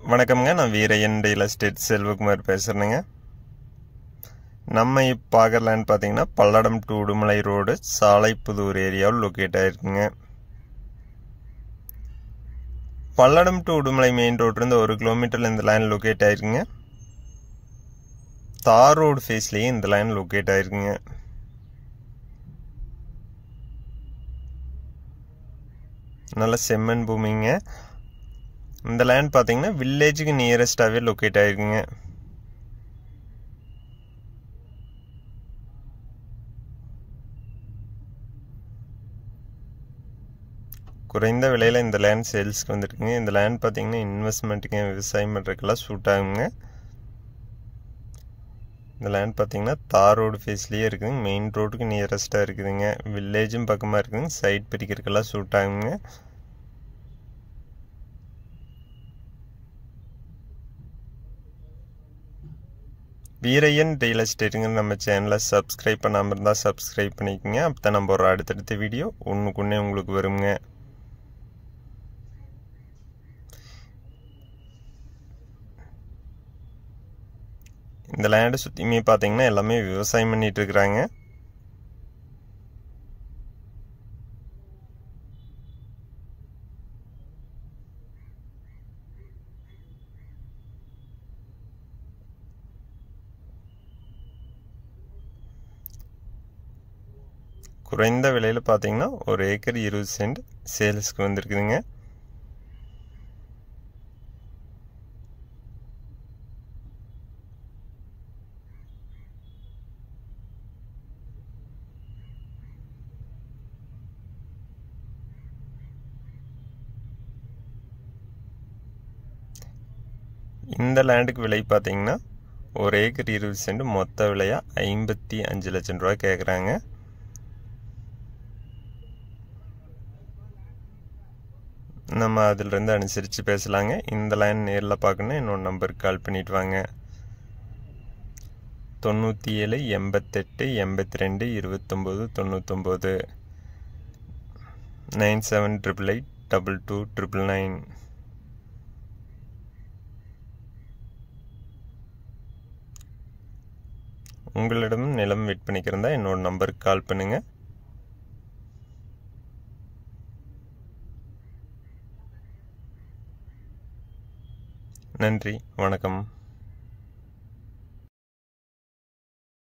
வணக்கம்ங்க. நான் Veeraiyan real estate Selvakumar பேசுகிறேங்க. நம்ம இப்போ பார்க்குற லேண்ட் பார்த்தீங்கன்னா பல்லடம் டு உடுமலை ரோடு சாலைப்புதூர் ஏரியாவில் லொக்கேட் ஆகிருக்குங்க. பல்லடம் டு உடுமலை மெயின் ரோட்லேருந்து 1 கிலோமீட்டரில் இந்த லேண்ட் லொக்கேட் ஆகிருக்குங்க. தார் ரோடு ஃபேஸ்லேயே இந்த லேண்ட் லொக்கேட் ஆகிருக்குங்க. நல்ல செம்மண் பூமிங்க. இந்த லேண்ட் பார்த்தீங்கன்னா வில்லேஜுக்கு நியரஸ்டாகவே லொக்கேட் ஆகிருக்குங்க. குறைந்த விலையில் இந்த லேண்ட் சேல்ஸ்க்கு வந்துருக்குங்க. இந்த லேண்ட் பார்த்தீங்கன்னா இன்வெஸ்ட்மெண்ட்டுக்கு விவசாயம் பண்ணுறதுக்கெல்லாம் சூட் ஆகுங்க. இந்த லேண்ட் பார்த்தீங்கன்னா தார் ரோடு ஃபேஸ்லேயே இருக்குதுங்க. மெயின் ரோடுக்கு நியரஸ்ட்டாக இருக்குதுங்க. வில்லேஜும் பக்கமாக இருக்குதுங்க. சைட் பிரிக்கிறதுக்கெல்லாம் சூட் ஆகுங்க. வீரையன் ரியல் எஸ்டேட்டுங்க நம்ம சேனலை சப்ஸ்கிரைப் பண்ணாமல் இருந்தால் சப்ஸ்கிரைப் பண்ணிக்கோங்க. அப்போ தான் நம்ம ஒரு அடுத்தடுத்த வீடியோ ஒன்றுக்குன்னே உங்களுக்கு வருங்க. இந்த லேண்டை சுற்றியுமே பார்த்தீங்கன்னா எல்லாமே விவசாயம் பண்ணிட்டு இருக்கிறாங்க. குறைந்த விலையில் பார்த்தீங்கன்னா 1 ஏக்கர் 20 சென்ட் சேல்ஸ்க்கு வந்துருக்குதுங்க. இந்த லேண்டுக்கு விலை பார்த்தீங்கன்னா 1 ஏக்கர் 20 சென்ட் மொத்த விலையாக 55 லட்சம் ரூபா கேட்குறாங்க. நம்ம அதிலிருந்து அனுசரித்து பேசலாங்க. இந்த லைன் நேரில் பார்க்கணுன்னா என்னோட நம்பருக்கு கால் பண்ணிட்டு வாங்க. 97 88 82 29 99 9788 22 999. உங்களிடம் நிலம் விற்பனைக்கிறதா என்னோட நம்பருக்கு கால் பண்ணுங்க. நன்றி, வணக்கம்.